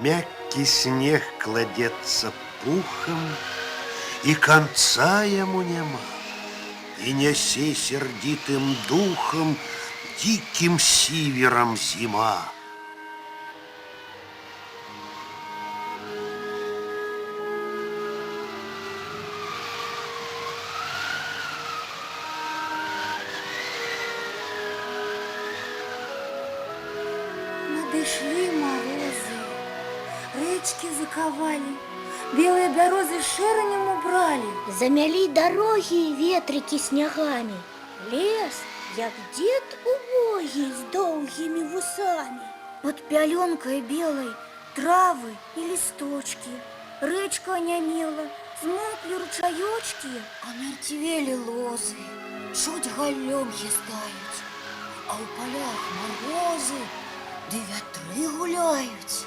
Мягкий снег кладется пухом, и конца ему нема, и несе сердитым духом диким сивером зима. Надышли морозы, речки заковали, белые березы широнем убрали. Замяли дороги и ветрики снегами. Лес, як дед убогий с долгими вусами. Под пеленкой белой травы и листочки. Речка онемела, смолкли ручаечки, а мертвели лозы, чуть галлёмки стают. А у полях морозы, да ветры гуляют.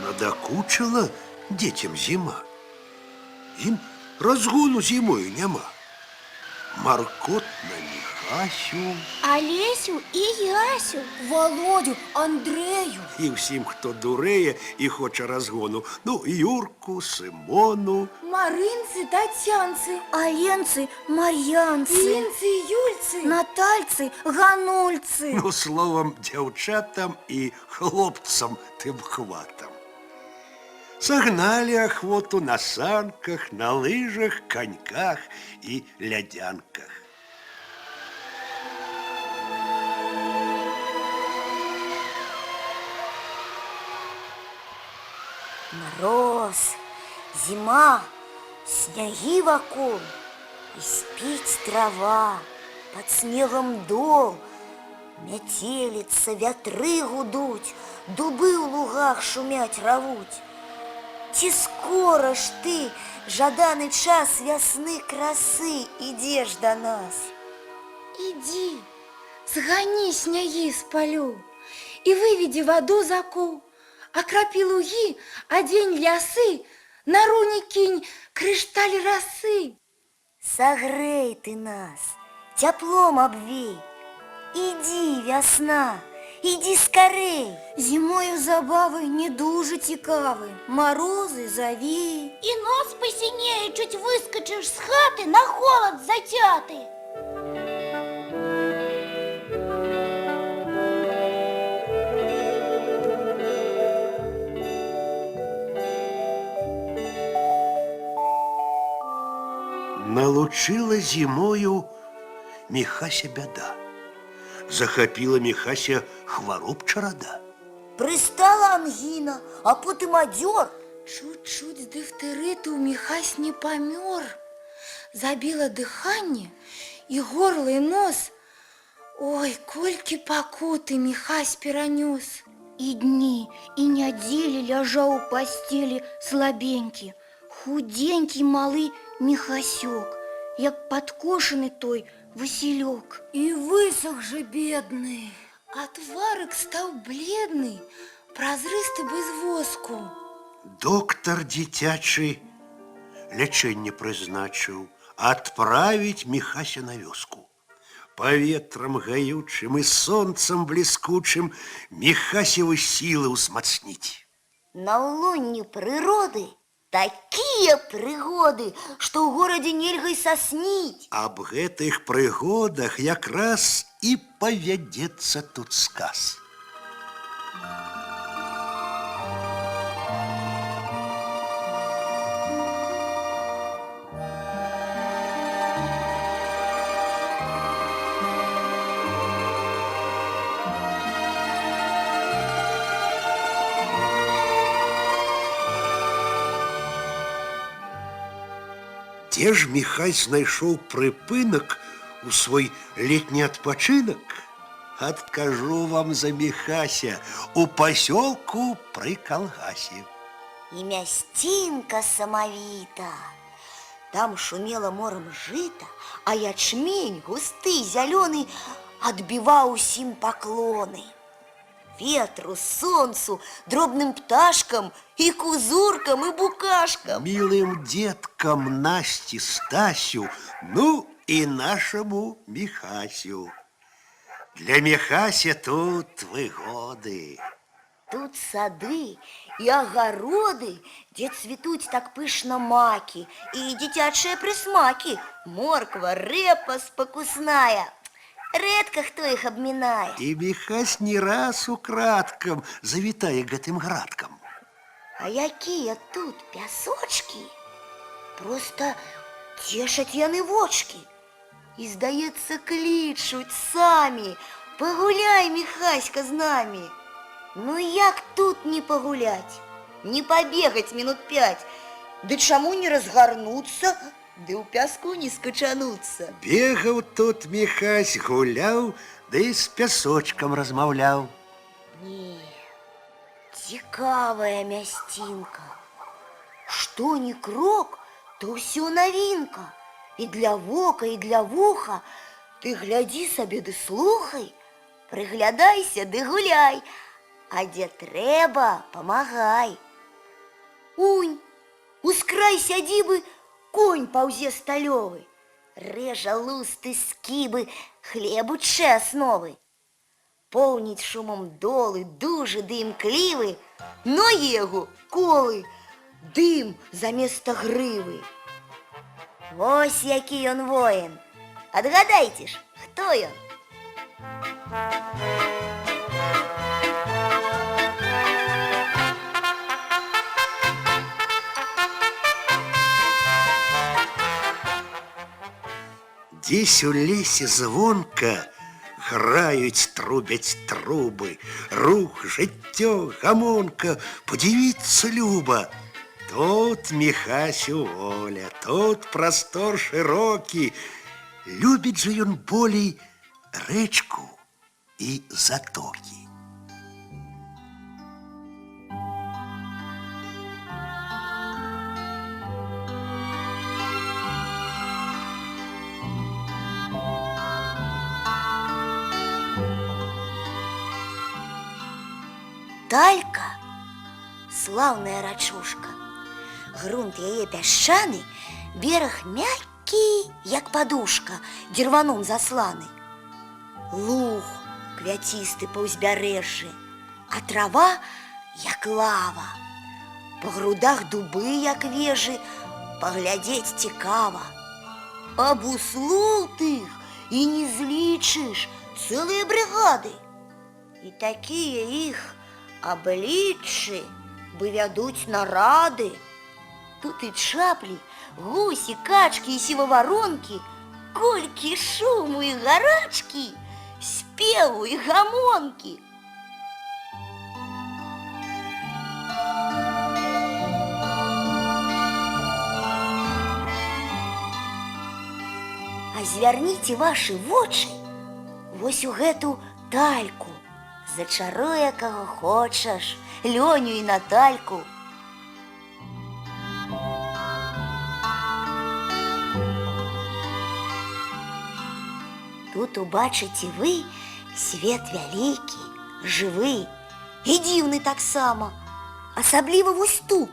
Надокучила детям зима. Им разгону зимою нема. Маркотна Михасю Олесю и Ясю, Володю, Андрею, і всім, хто дуреє і хоче розгону. Ну, Юрку, Симону. Маринцы, Татьянцы, Аленцы, Марьянцы, Инцы, Юльцы, Натальцы, Ганульцы. Ну, словом, дівчатам і хлопцам тим хватом. Согнали охоту на санках, на лыжах, коньках и лядянках. Мороз, зима, снеги вокруг, и спить трава, под снегом дол, метелица, ветры гудуть, дубы в лугах шумять рвуть. Ці скоро ж ты, жаданый час весны красы, идешь до нас? иди, сгони снеги с полю и выведи воду за кул, окропи луги, одень лясы, на руни кинь кришталь росы. Согрей ты нас, теплом обвей, иди, весна, иди скорей. Зимою забавы не дуже цікавы, морозы зови. И нос посинеет, чуть выскочишь с хаты, на холод затятый. Налучила зимою Михася бяда. Захопила Михася хвороб чарада. Пристала ангина, а потом одер. Чуть-чуть с дифтериту Михась не помер. Забило дыхание, и горло, и нос. Ой, кольки покуты Михась перенес. И дни, и недели лежал у постели слабенький, худенький малый Михасек, як подкошенный той Василек. И высох же бедный. А тварик стал бледный, прозрыстый без воску. Доктор дзіцячы лячэнне прызначыў адправіць Михася на вёску. Паветрам гаючым і сонцам бліскучым Михасевы сілы ўзмацніць. На лоне природы такие пригоды, что в городе нельга и соснить. Аб гэтых прыгодах якраз і павядзецца тут сказ. Дзе ж Михай знайшоў прыпынак у свой летні адпачынак? Адкажу вам за Михася у пасёлку пры калгасе. И мястинка самовита. Там шумело морем жито, а ячмень, густый, зеленый, отбивал усим поклоны. ветру, сонцу, дробным пташкам, и кузуркам, и букашкам. Милым деткам Насте, Стасю, ну и нашему Михасю. Для Михася тут выгоды. Тут сады и огороды, где цветуть так пышно маки, и дзіцячыя прысмаки, морква, рэпа спакусная. Рэдка хто іх абмінае. И Михась не раз украдкам завітае гэтым градкам. А якія тут пясочки, просто цешаць яны вочки. І, здаецца, клічуць самі: пагуляй, Михаська, з намі. Ну як тут не пагуляць, не пабегаць минут 5, ды чаму не разгарнуцца, ды ў пяску не скачануцца. Бегаў тут Михась, гуляў, да і з пясочкам размаўляў. Не, цікавая мясцінка. Што ні крок, то ўсё навінка. І для вока, і для вуха. Ты глядзі сабе ды слухай, прыглядайся ды гуляй, а дзе трэба, памагай. Унь, ускрай сядзібы конь паўзе сталёвы, рэжа лусты скібы, хлебучы асновы. Поўніць шумом долы, дужы ды імклівы, ногі яго колы, дым заместа грывы. Вось які ён воін. Адгадайце ж, хто ён? Дзесь у лесе звонка граюць, трубяць трубы. Рух, жыццё, гамонка, падзівіцца люба. Тут Михасю воля, тут простор широкі. Любіць жа ён болей рэчку і затокі. Талька – слаўная рачушка. Грунт яе пясчаны, бераг мяккі, як падушка, дзірваном засланы. Луг квяцісты па ўзбярэжжы, а трава, як лава. Па грудах дубы, як вежы, паглядзець цікава. А буслоў тых і не злічыш, цэлыя брыгады. І такія іх абліччы вывядуць нарады. Тут і чаплі, гусі, качкі і сіваваронкі, колькі шуму і гарачкі, спеву і гамонкі. А звярніце вашы вочы вось у гэту тальку. Зачаруе каго хочаш, Лёню і Натальку. Тут убачыце вы свет вялікі, жывы і дзіўны таксама. Асабліва вось тут,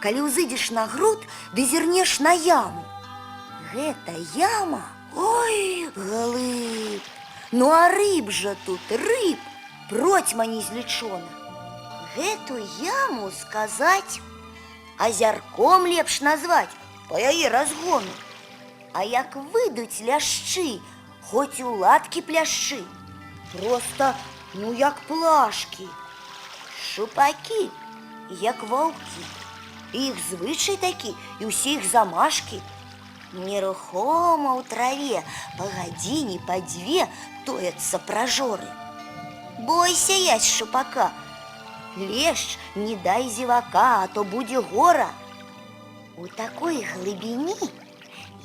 калі ўзыдзеш на груд ды зірнеш на яму. Гэта яма, ой, глыб. Ну а рыб жа тут, рыб, процьма незлічона. Гэту яму сказаць азярком лепш назваць па яе разгону. А як выйдуць ляшчы, хоць у ладкі пляшчы, просто, ну як плашкі. Шупакі, як ваўкі. Іх звычай такі, і ўсе іх замашкі. Нерухома ў траве па гадзіне, па дзве тояцца пражоры. Бойся ясь шупака, лешч не дай зевака, а то будзе гора. У такой глыбіні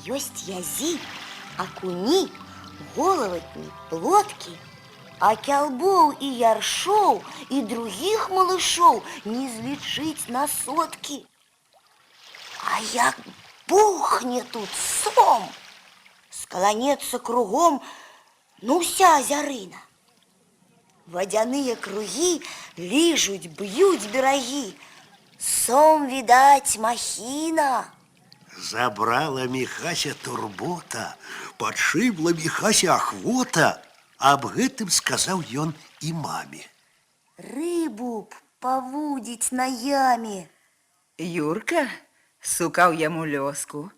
ёсць язі, акуні, головатні, плоткі, а кялбоў і яршоў і другіх малышоў не злічыць на соткі. А як бухне тут сом, скаланецца кругом, ну вся азярына. Вадяныя кругі ліжуць, б'юць берагі. Сом, відаць, махіна. Забрала Міхася турбота, падшыбла Міхася ахвота. Аб гэтым сказаў ён і маме. Рыбу б павудзіць на яме. Юрка сукаў яму лёску.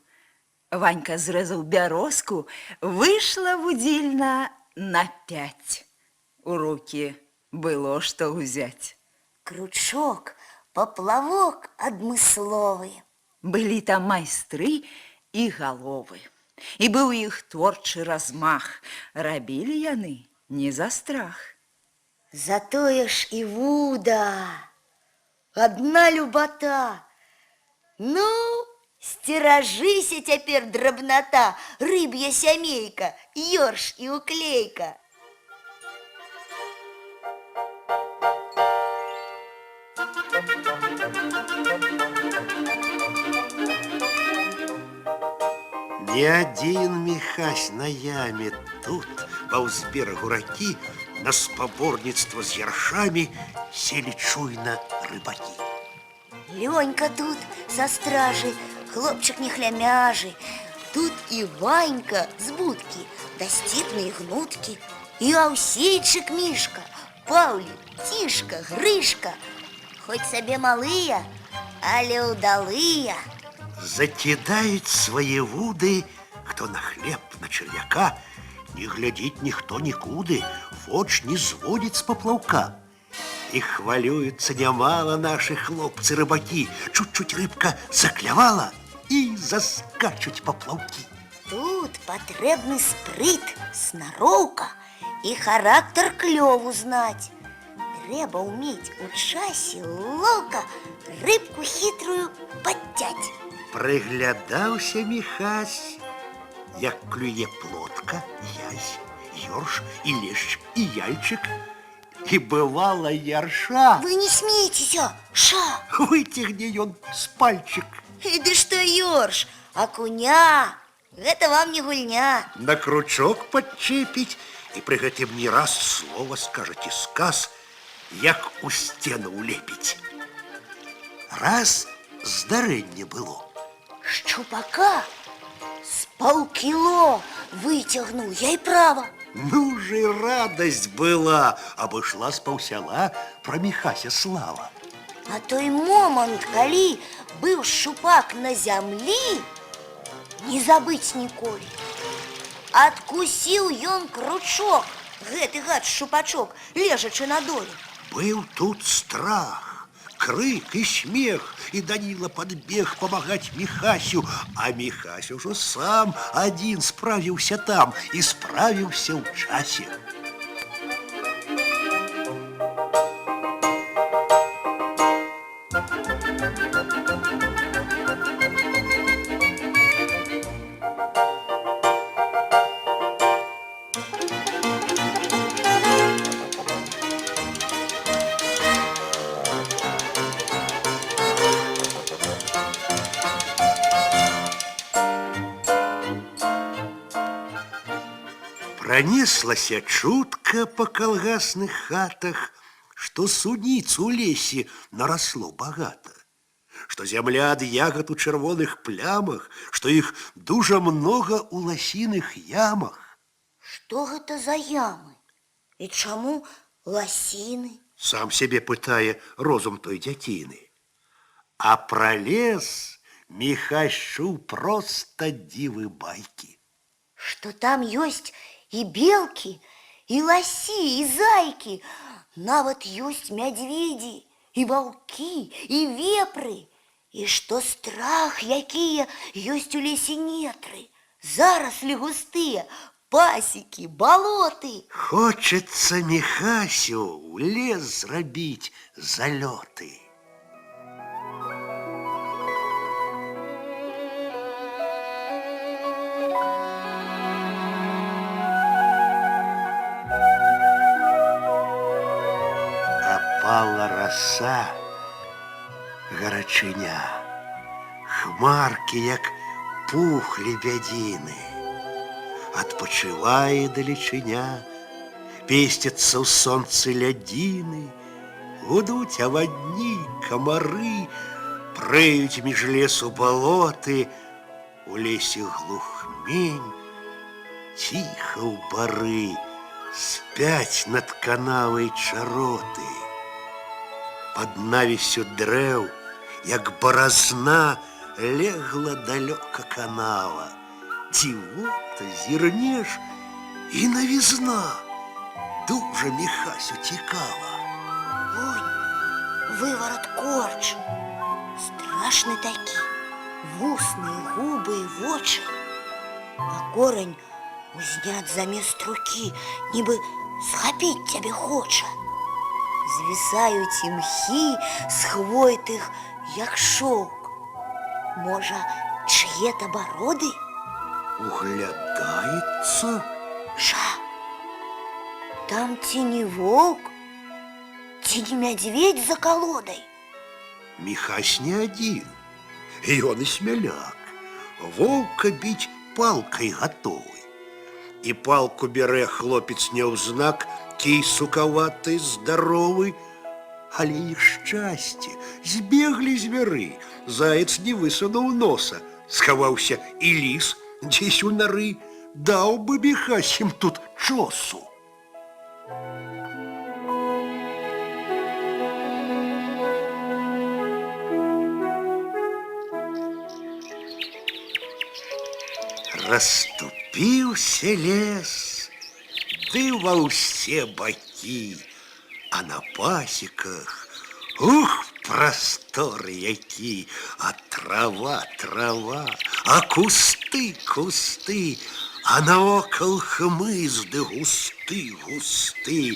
Ванька зрэзаў бярозку, выйшла вудзільна на 5. У рукі было што ўзяць. Кручок, паплавок адмысловы. Былі там майстры і галовы. І быў іх творчы размах. Рабілі яны не за страх. Затое ж і вуда. Адна любата. Ну, сцеражыся цяпер, драбната, рыб'я сямейка, ёрш і уклейка. Не адзін Міхась на яме тут, паўз берагу ракі, на спаборніцтва з яршамі селі чуйна рыбакі. Лёнька тут са стражы, хлопчык нехлямяжы. Тут і Ванька з будкі, дасціпны і гнуткі, і Аўсейчык Мішка, Паўлі, Цішка, Грышка. Хоць сабе малыя, але ўдалыя. Закідаюць свае вуды, хто на хлеб, на чарвяка, не глядзіць ніхто нікуды, воч не зводзіць з паплаўка. І хвалююцца нямала нашы хлопцы-рыбакі. Чуть-чуть рыбка заклявала і заскачуць паплаўкі. Тут патрэбны спрыт, снароўка і характар клёву знаць. Трэба ўмець у часе лоўка рыбку хітрую падцяць. Прыглядаўся Міхась, як клюе плотка, язь, ёрш і лешч і яльчык. І бывала ярша. Вы не смейцеся, ша! Выцягне ён з пальчык. Ды што ёрш, акуня! Гэта вам не гульня. На кручок падчэпіць, і пры гэтым не раз слова скажаце сказ, як у сцену улепіць. Раз здарэнне было. Шчупака з паўкіло выцягнуў я і права. Ну ж і радасць была, абышла з паўсяла пра Міхася слава. А той момант, калі быў шчупак на зямлі, не забыць ніколі. Адкусіў ён кручок, гэты гад шчупачок, лежачы на доле. Быў тут страх, крык і смех, і Даніла падбег памагаць Міхасю, а Міхась ужо сам адзін справіўся там і справіўся ў часе. Пронеслася чутка по калгасных хатах, што суніц у лесе нарасло багата, што зямля ад ягад у чырвоных плямах, што іх дужа многа у ласіных ямах. Што гэта за ямы? І чаму ласіны? Сам сябе пытае розум той дзяціны. А пра лес Міхась чуў проста дзівы байкі. Што там ёсць і белкі, і ласі, і зайкі, нават ёсць мядзведзі, і ваўкі, і вепры, і што страх, якія ёсць у лесе нетры, зараслі густыя, пасекі, балоты. Хочацца Міхасю ў лес зрабіць залёты. Апала раса, гарачыня, хмаркі, як пух лебядзіны. Адпачывае далечыня, песцяцца ў сонцы лядзіны, гудуць авадні, камары, прэюць між лесу балоты, у лесе глухмень, ціха ў бары спяць над канавай чароты. Пад навісю дрэў, як баразна, легла далёка канава. Дзівота, зірнеш, і навізна. Дужа Міхасю цікава. Вунь, выворот корч. Страшны такі. Вусныя, губы і вочы. А корань узняць замест рукі, нібы схапіць цябе хоча. Звісаюць імхі з хвой тых, як шоўк. Можа, чые-то бороды? Углядаецца. Жа, там ці не воўк, ці не мядзведь за калодай? Міхась не адзін. Ён і смяляк. Воўка біць палкай гатовы. І палку бярэ хлопец няўзнак, кій сукаваты, здаровы. Але іх шчасце, збеглі звяры. Заяц не высунуў носа. Схаваўся і ліс дзесь у нары. Даў бы Міхась ім тут чосу. Расступіўся лес, ды ва ўсе бакі, а на пасеках, прасторы які, а трава, а кусты, а наокал хмыз ды густы,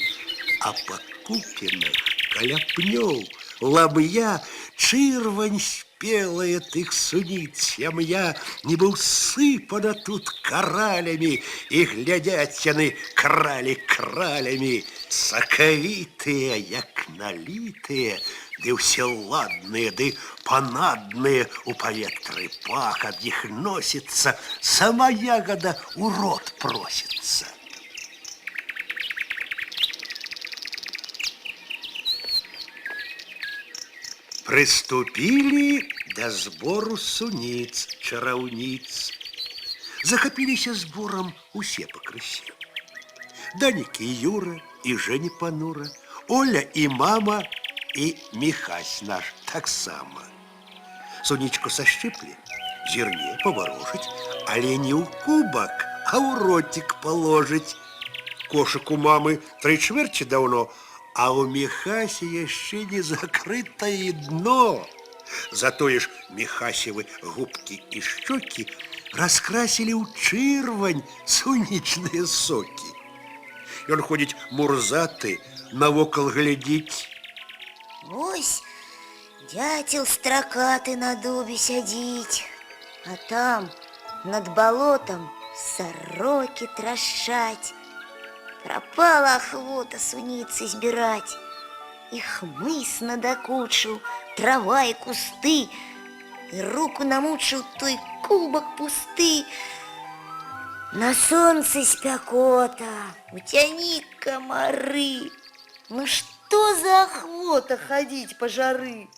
а па купінах каля пнёў лаб'я чырвань спелая тых суніц сям'я, нібы ўсыпана тут каралямі, і глядяць яны кралямі, сакавітыя, як налітыя, ды ўсе ладныя, ды панадныя, у паветры пах ад іх носіцца, сама ягада ў рот просіцца. Прыступілі да збору суніц, чараўніц. Захапіліся зборам усе пакрысе. Данік і Юра, і Жэня панура, Оля і мама, і Міхась наш таксама. Сунічку сашчыплі, зірне паварожыць, але не ў кубак, а ў ротик паложыць. Кошык у мамы 3/4 даўно, а у Міхасі яшчэ не закрытае дно. Затое ж Міхасевы губкі і шчокі раскрасілі ў чырвань сонечныя сокі. Ён ходзіць мурзаты, навокал глядзіць. Ось дятел стракаты на дубе сядзіць, а там над балотам сарокі трашчаць. Пропала охота суніцы збіраць. І хмыз надакучыў, трава і кусты, і руку намучыў той кубак пусты. На сонцы спякота, уцяні камары. Ну што за охота ходить по жары?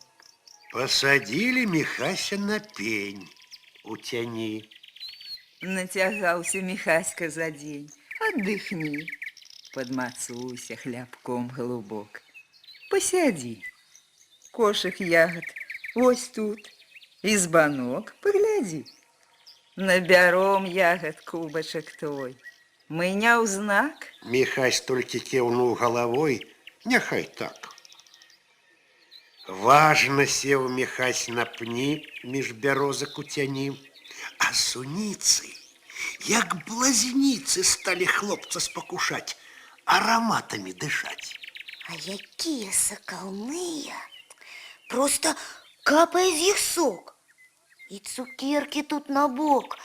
Посадили Міхася на пень у цяні. Нацягаўся Міхаська за дзень. Аддыхні. Падмацуйся хлябком глубок. Посядзі. Кошык ягад вось тут. І збанок паглядзі. Набяром ягад кубачак твой. Мы няўзнак. Міхась толькі кіўнуў галавой, няхай так. Важна сеў Міхась на пні між бярозак у цяні, а суніцы, як блазніцы, сталі хлопца спакушаць, ароматамі дышаць. А якія сакаўныя! Просто капае з іх сок. І цукеркі тут набок.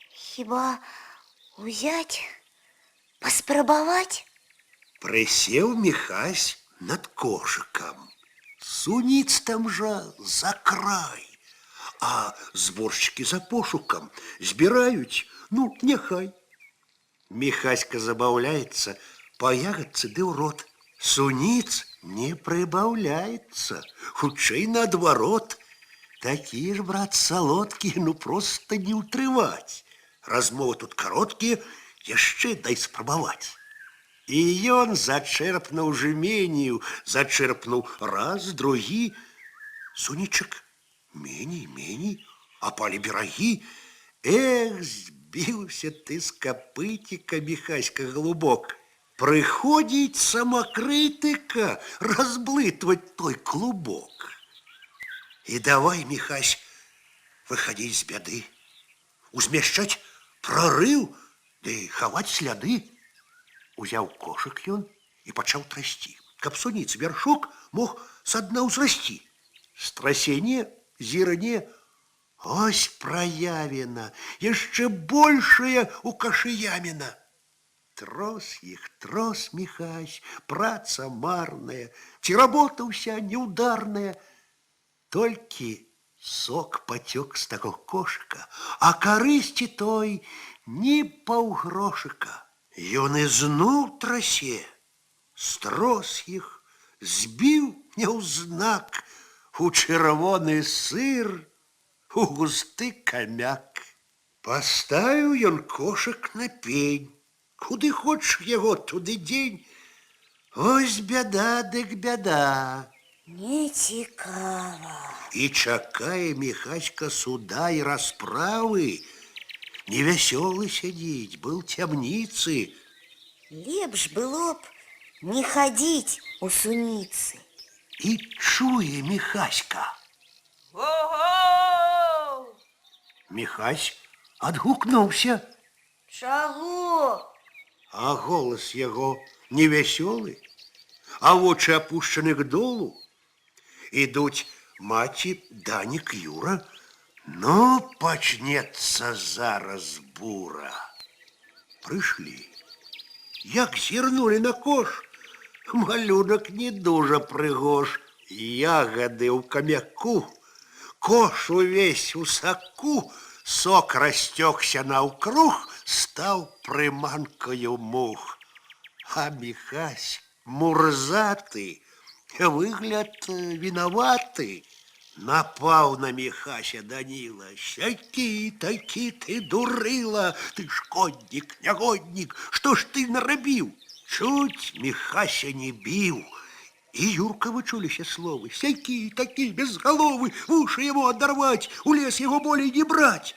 Хіба узяць, паспрабаваць? Прысеў Міхась над кошыкам. Суніц там жа за край. А зборшчыкі за пошукам збіраюць, ну, няхай. Міхаська забаўляецца, по ягодцы ды ў рот. Суніц не прибавляется, хутчэй наадварот. Такие ж, брат, солодкие, ну просто не утрывать. Размовы тут короткие, яшчэ дай спрабаваць. І ён зачэрпнуў жменю, зачэрпнуў раз, другі. Сонечак меней, апалі берагі. Эх, збіўся ты з капытіка, Міхаська голубок. Прыходзіць самакрытыка разблытваць той клубок. І давай, Міхась, выходить з бяды, узмяшчаць прорыў, ды хаваць сляды. Узяў кошык ён і пачаў трасці, каб суніц вяршок мог са дна ўзрасці. Страсяне, зірне, ось праявіна, яшчэ большая у кашы яміна. Трос іх, трос, Міхась, праца марная, ці работа ўся неўдарная. Толькі сок пацёк з таго кошыка, а карысці той ні паўгрошыка. Ён ізноў трасе, строс іх, збіў няўзнак у чырвоны сыр, у густы камяк. Паставіў ён кошык на пень, куды хочаш яго, туды дзень. Ось бяда дык бяда. Нецікава. І чакае Міхаська суда і расправы. Невясёлы сядзіць, был цямніцы. Лепш было б не хадзіць у суніцы. І чуе Міхаська. Го-го! Міхась адгукнуўся, Чаго? а голас яго невясёлы, а вочы апушчаны к долу. Ідуць маці, Данік, Юра. Ну, пачнецца зараз бура. Прыйшлі. Як зірнулі на кош, малюнак не дужа прыгож. Ягады ў камяку, кош увесь у саку, сок расцёкся наўкруг, стаў прыманкаю мух. А Міхась мурзаты, выгляд вінаваты. Напаў на Міхася Даніла. Сякі, такі ты дурыла, ты шкоднік, нягоднік, што ж ты нарабіў? Чуць Міхася не біў. І Юрка вычуліся словы. Сякі, такі, безгаловы, вушы яму адарваць, у лес яго болей не браць.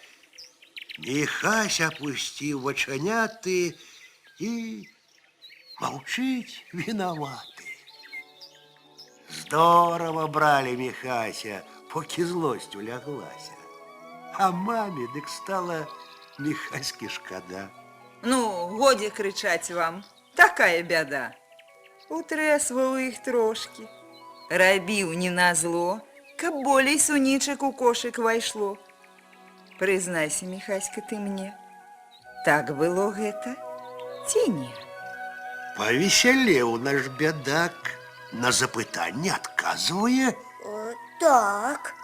Міхась апусціў вачаняты і маўчыць вінаваты. Здорово брали Міхася, поки злость уляглася. А маме дык стала Міхаськи шкада. Ну, годі кричаць вам, такая бяда. Утрэсваў іх трошкі. Рабіў не назло, каб болей сунічак у кошык вайшло. Прызнайся, Міхаська, ты мне, так было гэта ці не? Павесялеў наш бядак, на запытанне адказвае. Так.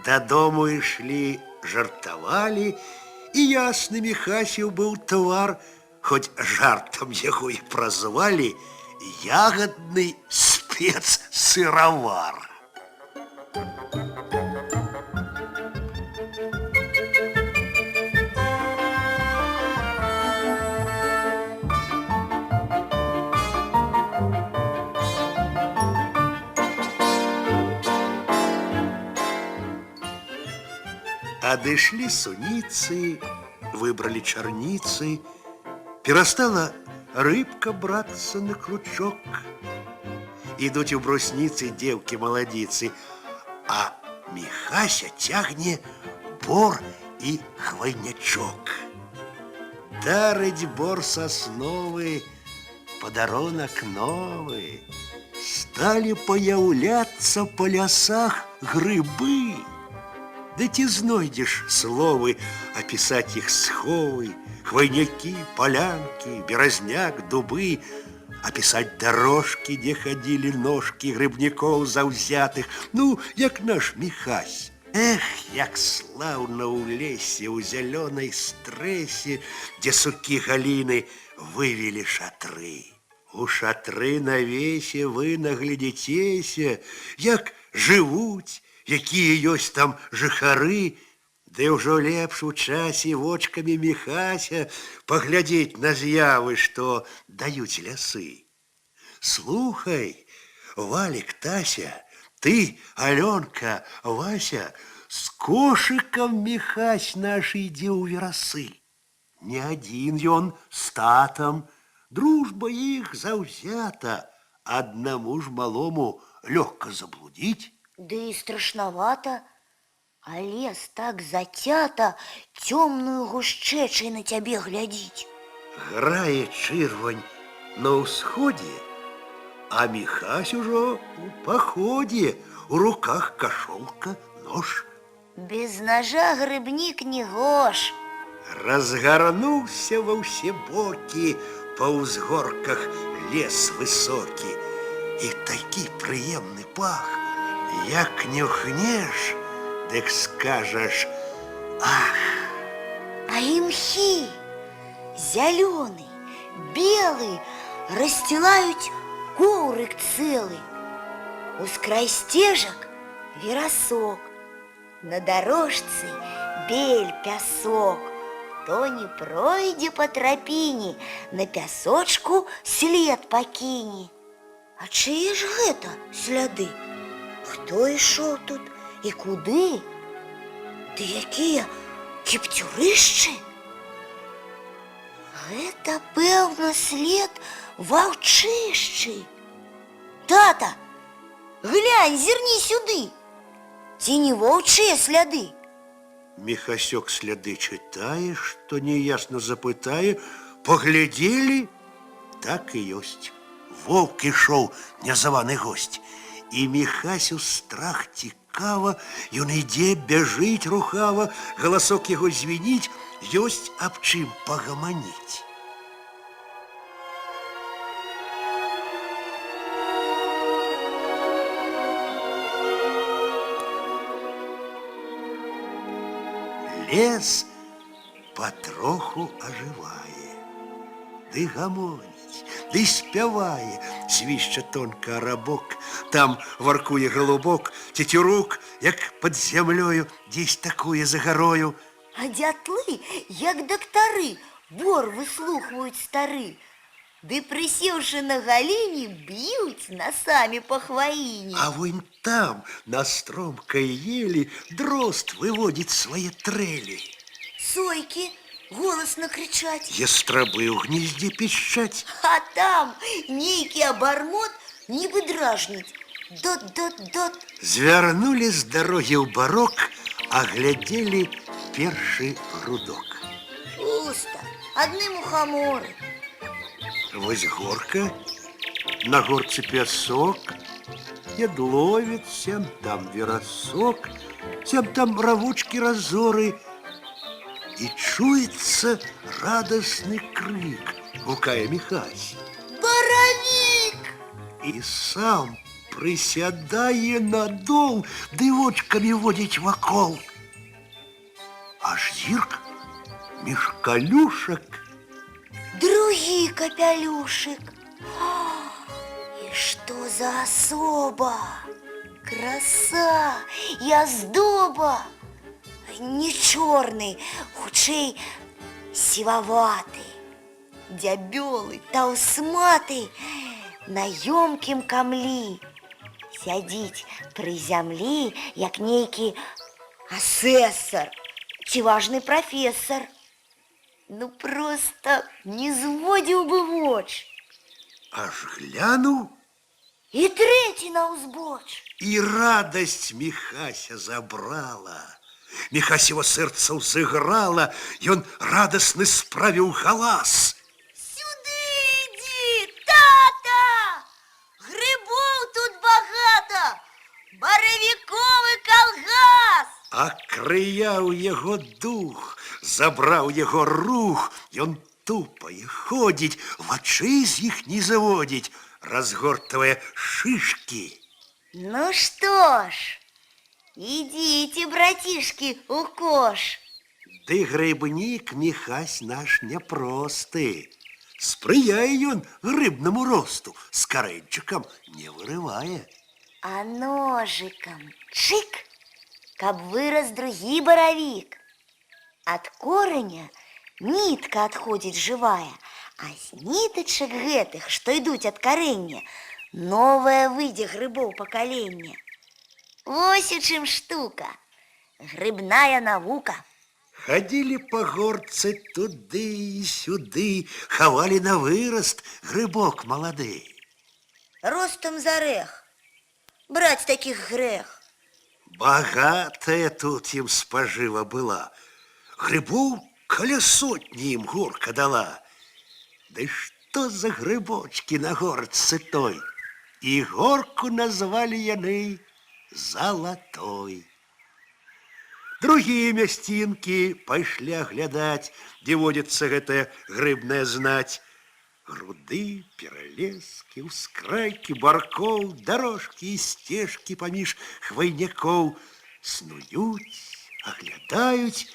Дадому ішлі, жартавалі, і ясны Міхасів быў твар, хоць жартам яго і празвалі ягадны спецсыравар. Адышлі суніцы, выбралі чарніцы, перастала рыбка брацца на кручок. Ідуць у брусніцы дзеўкі-маладзіцы, а Міхася цягне бор і хвайнячок. Дарыць бор сасновы, падарунак новы. Сталі паяўляцца па лясах грыбы. Да ці знойдзеш словы апісаць іх сховы, хвайнякі, палянкі, беразняк, дубы, апісаць дарожкі, дзе хадзілі ножкі грыбнікоў заўзятых, ну, як наш Міхась. Эх, як слаўна ў лесе, у зялёнай стрэсе, дзе сукі галіны вывелі шатры. У шатры навесе вы наглядзіцеся, як жывуць, якія ёсць там жыхары, ды ўжо лепш у часе вочкамі Міхася паглядзець на з'явы, што даюць лясы. Слухай, Валік, Тася, ты, Алёнка, Вася, з кошыкам Міхась наш ідзе ў верасы. Не адзін ён з татам, дружба іх заўзята, аднаму ж малому лёгка заблудзіць. Ды і страшнавата, а лес так зацята, цёмную гушчэчай на цябе глядзіць. Грае чырвань на ўсходзе, а Міхась ужо у паходзе, у руках кашолка, нож. Без ножа грыбнік не гош. Разгарнуўся ва ўсе бокі, па ўзгорках лес высокі, і такі прыемны пах, як нюхнеш, дык скажаш: ах! А імхі зялёны, белы, расстилаюць коврык цэлы. Ускрай сцежак верасок, на дарожцы бель пясок. Хто не пройдзе па трапіне, на пясочку след пакіне. А чые ж гэта сляды? Хто ішоў тут і куды? Ды якія кіпцюрышчы? Гэта, пэўна, след ваўчышчы. Тата, глянь, зірні сюды. Ці не воўчыя сляды? Міхасёк сляды чытае, што неясна запытае, паглядзелі, так і ёсць. Воўк ішоў, нязаваны госць. І Міхасю страх цікава, ён ідзе, бяжыць рухава, галасок яго звініць, ёсць аб чым пагаманіць. Лес патроху ажывае, ды гамоніць, ды спявае, свішча тонка арабок, там варкуе галубок, цецюрук, як пад зямлёю, дзесь такуе за гарою. А дятлы, як дактары, бор выслухваюць стары. Ды прысеўшы на галіне, б'юць насамі па хваіне. А вунь там, на стромкай елі, дрозд выводзіць свае трэлі. Сойкі голасна крычаць. Ястрабы ў гнездзе пішчаць. А там нейкі абармот нібы дражніць. Дот-дот-дот. Звярнулі з дарогі ў барок, аглядзелі першы грудок. Пуста, адны мухаморы. Вось горка, на горцы пясок, ядловец, сям там верасок, сям там равучкі разоры. І чуецца радасны крык, гукае Міхась. Баравік! І сам прысядае надол, ды вочкамі водзіць вакол. Аж зірк між калюшак. Другі капялюшык. І што за асоба? Краса і аздоба. Не чорны, хутчэй сіваваты. Дзябёлы, таўсматы, на ёмкім камлі. Сядзіць пры зямлі, як нейкі асэсар ці важны прафесар. Ну, просто не зводзіў бы воч. Аж глянуў, І трэці на ўзбоч. і радасць Міхася забрала. Міхасева сэрца ўзыграла, ён радасны справіў галас. Сюды ідзі, тата! Грыбоў тут багата! Баравіковы калгас! А крыяў яго дух, забраў яго рух, ён тупае ходзіць, вачэй з іх не заводзіць, разгортвае шышкі. Ну што ж, ідзіце, братішкі, у кош. Ды грыбнік Міхась наш няпросты. Спрыяе ён грыбнаму росту, з карэньчыкам не вырывае. А ножиком чик, каб вырос другі боровик. От кореня нитка отходит живая, а з ниточек гэтых, что идут от корення, новое выйдзе грибов поколение. Вось у чым штука, грибная наука. Ходили по горце туды и сюды, ховали на вырост грибок молодый. Ростом за рех, брать таких грех. Богатая тут им спожива была. Грибов каля сотни им горка дала. Да что за грибочки на горце той? И горку назвали яны Золотой. Другие мясцінкі пайшлі аглядаць, дзе водзіцца гэтая грыбная знаць. Груды, пералескі, ускрайкі баркоў, дарожкі і сцежкі паміж хвайнякоў снуюць, аглядаюць,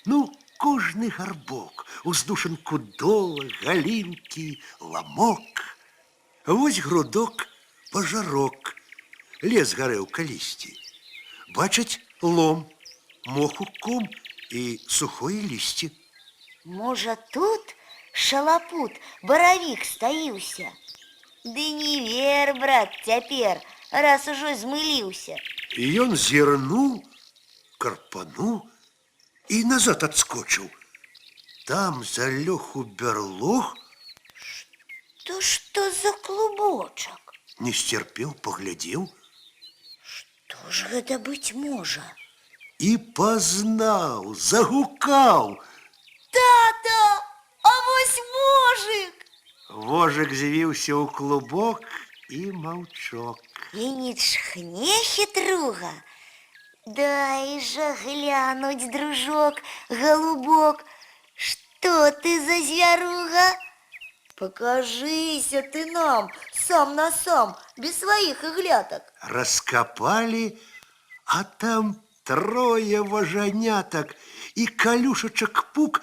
ну, кожны гарбок, уздушанку дола, галінкі, ламок. Вось грудок, пажарок, лес гарэў калісьці. Бачаць лом, моху ком і сухое лісце. Можа, тут шалапут, боровик стаіўся? Ды не вер, брат, цяпер, раз ужо змыліўся. І ён зірнуў, карпануў і назад адскочыў. Там залёг у бярлог. То што за клубочак? Не сцярпеў, паглядзеў. Што ж гэта быць можа? І пазнаў, загукаў. Тата, а вось вожык! Вожык звіўся ў клубок і маўчок. І не чхне хітруга. Дай жа глянуць, дружок, голубок, што ты за звяруга? Покажися ты нам сам на сам, без сваіх іглятак. Раскапалі, а там трое важанятак, і калюшачак пук,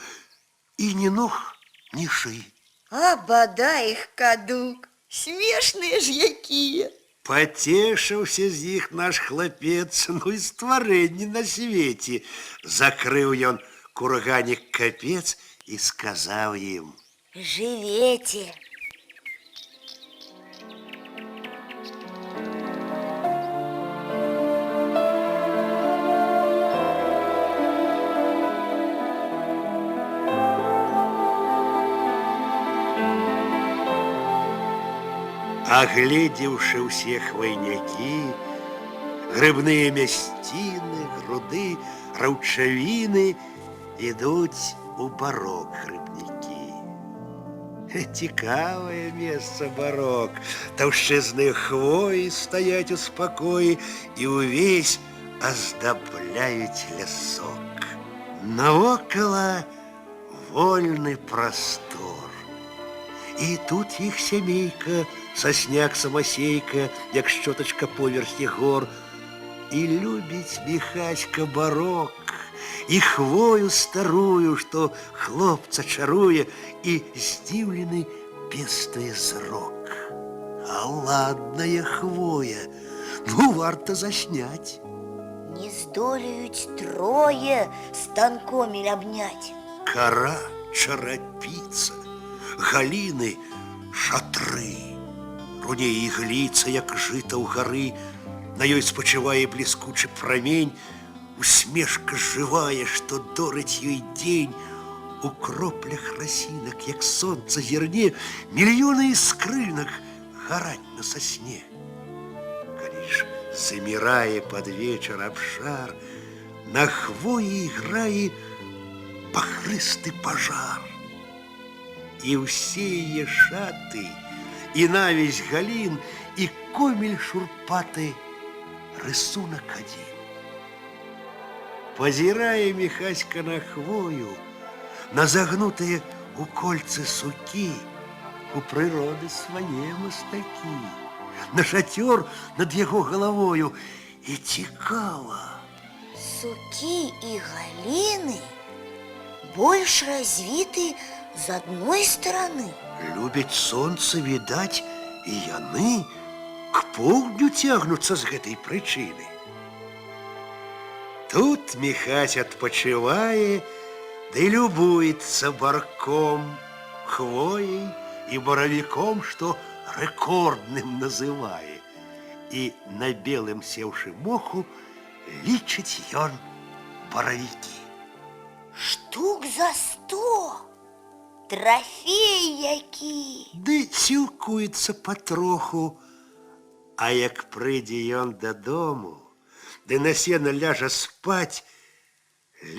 і ні ног, ні шыі. А бадай іх кадук, смешныя ж якія. Пацешыўся з іх наш хлапец, ну і стварэнне на свеце. Закрыў ён курганік капец і сказаў ім: Жывеце. Агледзеўшы ўсе хвайнякі, грыбныя мясціны, груды, раўчавіны, ідуць у барок грыбнікі. Цікавае месца барок, таўшчэзныя хвоі стаяць у спакоі і ўвесь аздабляюць лясок. Навокала вольны прастор. І тут іх сямейка, сасняк-самасейка, як шчотачка поверхі гор. І любіць Міхаська барок, і хвою старую, што хлопца чаруе, і здзіўлены пестуе зрок. А ладная хвоя, ну варта засняць. Не здолеюць трое станкомі абняць. Кара чарапіца, галіны шатры. Руней ігліца, як жыта ў гары, на ёй спачывае бліскучы прамень, усмешка жывая, што дорыць ёй дзень. У кроплях расінак, як сонца зірне, мільёны іскрынак гараць на сасне. Калі ж замірае пад вечар абшар, на хвоі іграе пахрысты пажар. І ўсе яе шаты, і навесь галін, і комель шурпаты, рысунак адзін. Пазірае Міхаська на хвою, на загнутыя у кольцы сукі. У прыроды свае мастакі, на шацёр над яго галавою. І цікава. Сукі і галіны больш развіты з адной стороны. любяць сонца, відаць, і яны к поўдню цягнуцца з гэтай прычыны. Тут Міхась адпачывае, ды любуецца барком, хвоей і баравіком, што рэкордным называе. І на белым сеўшы моху лічыць ён баравікі. Штук за 100. Трофей які. Ды сілкуецца патроху, а як прыйдзе ён дадому, ды на сена ляжа спаць,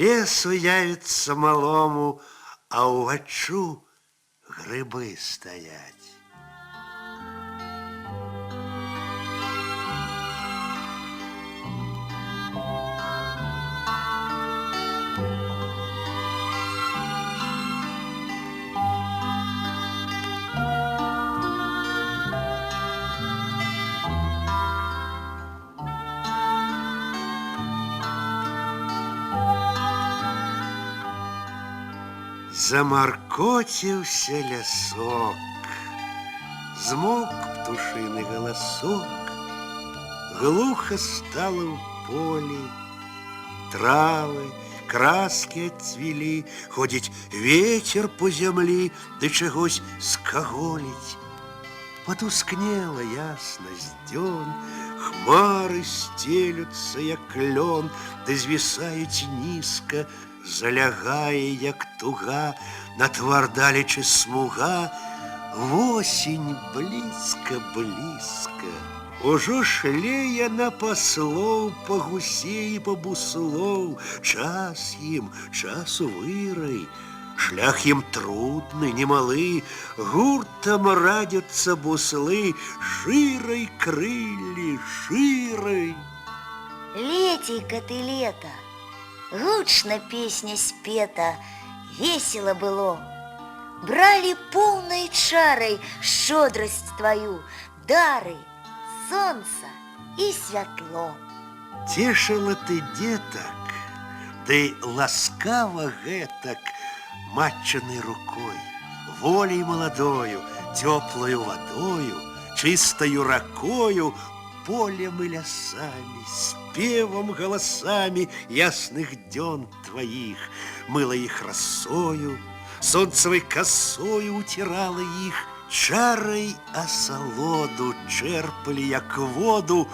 лес уявіцца малому, а ўваччу грыбы стаяць. Замаркоціўся лясок, змоўк птушыны галасок, глуха стала ў полі, травы, краскі адцвілі, ходзіць вецер по зямлі, ды чагось скаголіць. Патускнела яснасць дзён, хмары сцелюцца, як лён, ды звісаюць нізка, залягае, як туга, на твар далечы смуга, восень блізка-блізка. Ужо шле яна паслоў, па гусей і па буслоў, час ім, часу вырай, шлях ім трудны, немалы, гуртам радзяцца буслы, шырай крыллі, шырай. Летейка ты лето, гучно песня спета, весело было. Брали полной чарой щедрость твою, дары, солнца и святло. Цешыла ты детак, ды ласкава гэтак матчанай рукой, волей маладою, теплою водою, чистою ракою, полем и лясами, спевом голосами ясных дён твоих, мыла их росою, солнцевой косою утирала их, чарой осолоду черпали, як воду,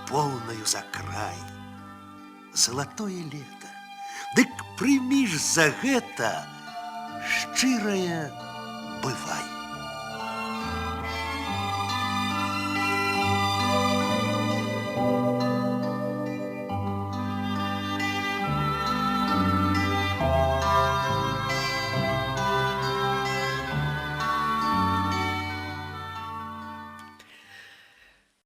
полною за край. Золотое лето, дык прымі ж за гэта шчырае бывай.